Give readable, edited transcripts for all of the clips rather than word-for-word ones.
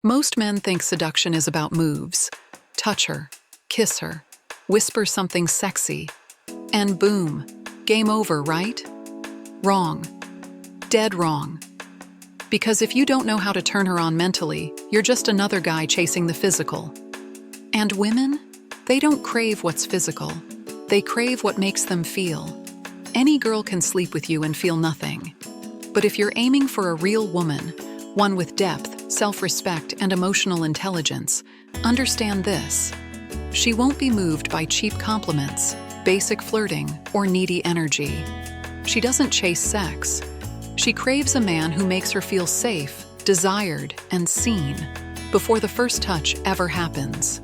Most men think seduction is about moves. Touch her, kiss her, whisper something sexy, and boom, game over, right? Wrong. Dead wrong. Because if you don't know how to turn her on mentally, you're just another guy chasing the physical. And women? They don't crave what's physical. They crave what makes them feel. Any girl can sleep with you and feel nothing. But if you're aiming for a real woman, one with depth, self-respect, and emotional intelligence, understand this. She won't be moved by cheap compliments, basic flirting, or needy energy. She doesn't chase sex. She craves a man who makes her feel safe, desired, and seen before the first touch ever happens.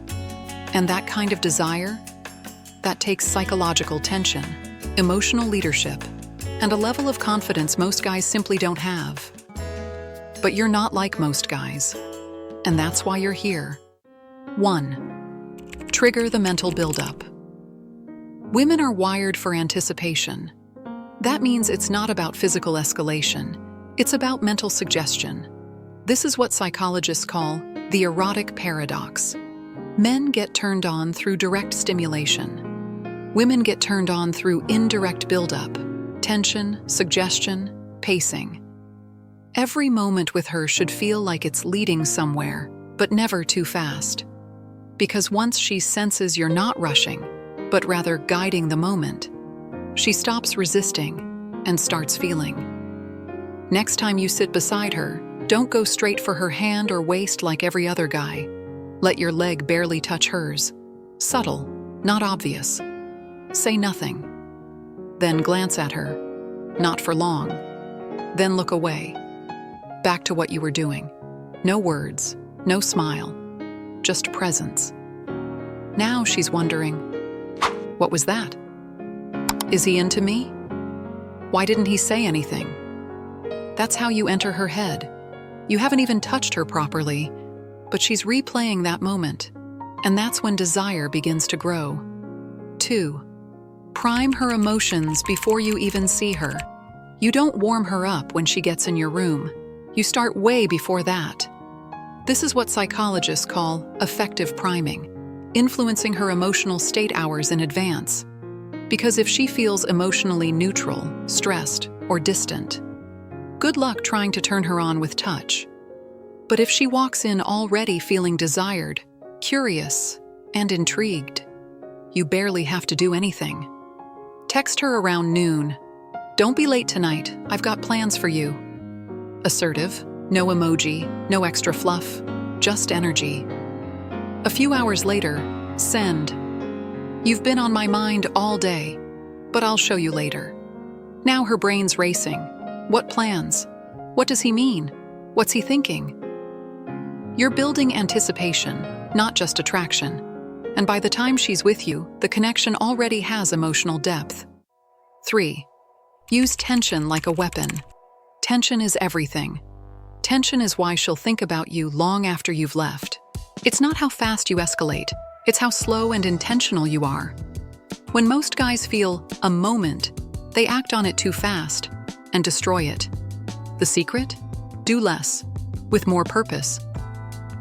And that kind of desire? That takes psychological tension, emotional leadership, and a level of confidence most guys simply don't have. But you're not like most guys, and that's why you're here. 1. Trigger the mental buildup. Women are wired for anticipation. That means it's not about physical escalation, it's about mental suggestion. This is what psychologists call the erotic paradox. Men get turned on through direct stimulation. Women get turned on through indirect buildup, tension, suggestion, pacing. Every moment with her should feel like it's leading somewhere, but never too fast. Because once she senses you're not rushing, but rather guiding the moment, she stops resisting and starts feeling. Next time you sit beside her, don't go straight for her hand or waist like every other guy. Let your leg barely touch hers. Subtle, not obvious. Say nothing. Then glance at her. Not for long. Then look away. Back to what you were doing. No words, no smile, just presence. Now she's wondering, what was that? Is he into me? Why didn't he say anything? That's how you enter her head. You haven't even touched her properly, but she's replaying that moment, and that's when desire begins to grow. 2. Prime her emotions before you even see her. You don't warm her up when she gets in your room. You start way before that. This is what psychologists call effective priming, influencing her emotional state hours in advance. Because if she feels emotionally neutral, stressed, or distant, good luck trying to turn her on with touch. But if she walks in already feeling desired, curious, and intrigued, you barely have to do anything. Text her around noon. Don't be late tonight, I've got plans for you. Assertive, no emoji, no extra fluff, just energy. A few hours later, send. You've been on my mind all day, but I'll show you later. Now her brain's racing. What plans? What does he mean? What's he thinking? You're building anticipation, not just attraction. And by the time she's with you, the connection already has emotional depth. 3. Use tension like a weapon. Tension is everything. Tension is why she'll think about you long after you've left. It's not how fast you escalate, it's how slow and intentional you are. When most guys feel a moment, they act on it too fast and destroy it. The secret? Do less, with more purpose.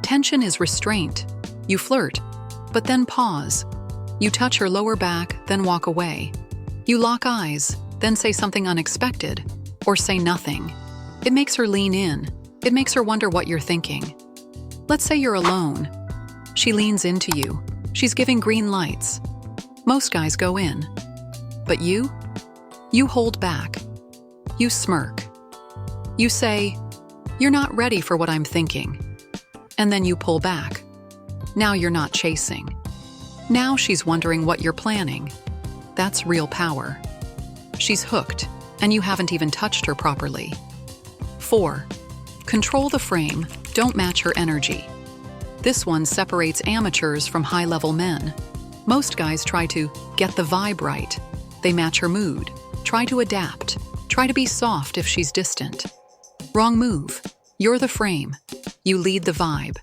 Tension is restraint. You flirt, but then pause. You touch her lower back, then walk away. You lock eyes, then say something unexpected, or say nothing. It makes her lean in. It makes her wonder what you're thinking. Let's say you're alone. She leans into you. She's giving green lights. Most guys go in. But you? You hold back. You smirk. You say, "You're not ready for what I'm thinking." And then you pull back. Now you're not chasing. Now she's wondering what you're planning. That's real power. She's hooked, and you haven't even touched her properly. 4. Control the frame, don't match her energy. This one separates amateurs from high-level men. Most guys try to get the vibe right. They match her mood, try to adapt, try to be soft if she's distant. Wrong move. You're the frame. You lead the vibe.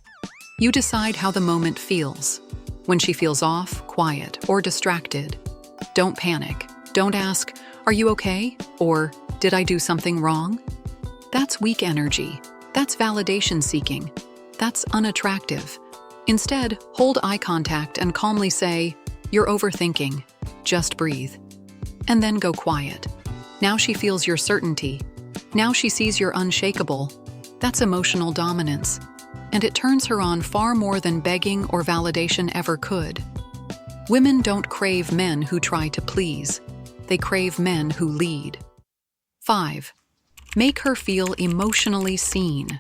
You decide how the moment feels. When she feels off, quiet, or distracted, don't panic. Don't ask, "Are you okay?" or "Did I do something wrong?" That's weak energy. That's validation seeking. That's unattractive. Instead, hold eye contact and calmly say, "You're overthinking. Just breathe." And then go quiet. Now she feels your certainty. Now she sees you're unshakable. That's emotional dominance. And it turns her on far more than begging or validation ever could. Women don't crave men who try to please. They crave men who lead. 5. Make her feel emotionally seen.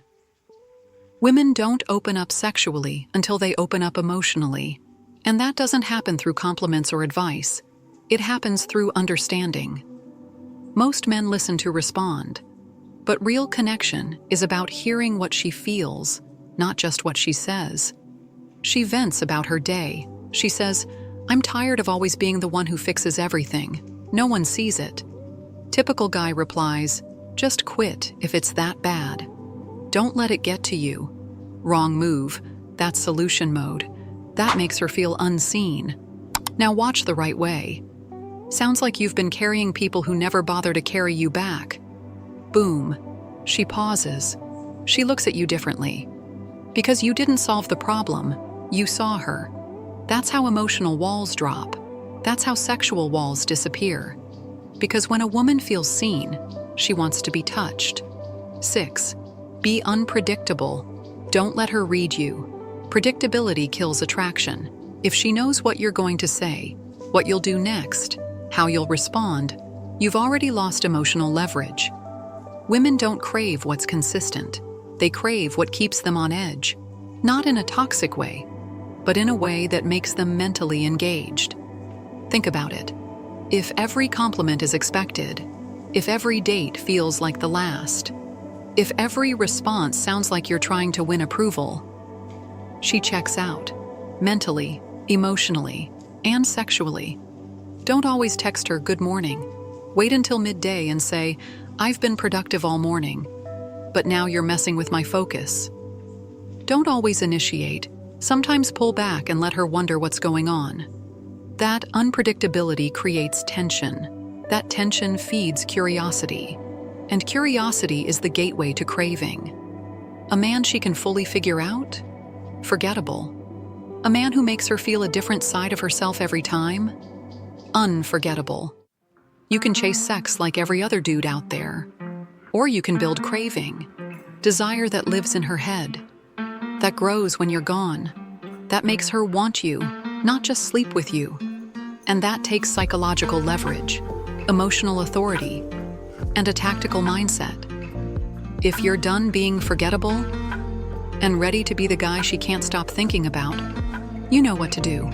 Women don't open up sexually until they open up emotionally. And that doesn't happen through compliments or advice. It happens through understanding. Most men listen to respond. But real connection is about hearing what she feels, not just what she says. She vents about her day. She says, "I'm tired of always being the one who fixes everything. No one sees it." Typical guy replies, "Just quit if it's that bad. Don't let it get to you." Wrong move. That's solution mode. That makes her feel unseen. Now watch the right way. Sounds like you've been carrying people who never bother to carry you back. Boom. She pauses. She looks at you differently. Because you didn't solve the problem, you saw her. That's how emotional walls drop. That's how sexual walls disappear. Because when a woman feels seen, she wants to be touched. 6. Be unpredictable. Don't let her read you. Predictability kills attraction. If she knows what you're going to say, what you'll do next, how you'll respond, you've already lost emotional leverage. Women don't crave what's consistent. They crave what keeps them on edge. Not in a toxic way, but in a way that makes them mentally engaged. Think about it. If every compliment is expected, if every date feels like the last, if every response sounds like you're trying to win approval, she checks out, mentally, emotionally, and sexually. Don't always text her "good morning." Wait until midday and say, "I've been productive all morning, but now you're messing with my focus." Don't always initiate. Sometimes pull back and let her wonder what's going on. That unpredictability creates tension. That tension feeds curiosity. And curiosity is the gateway to craving. A man she can fully figure out? Forgettable. A man who makes her feel a different side of herself every time? Unforgettable. You can chase sex like every other dude out there. Or you can build craving. Desire that lives in her head. That grows when you're gone. That makes her want you, not just sleep with you. And that takes psychological leverage, emotional authority, and a tactical mindset. If you're done being forgettable and ready to be the guy she can't stop thinking about, you know what to do.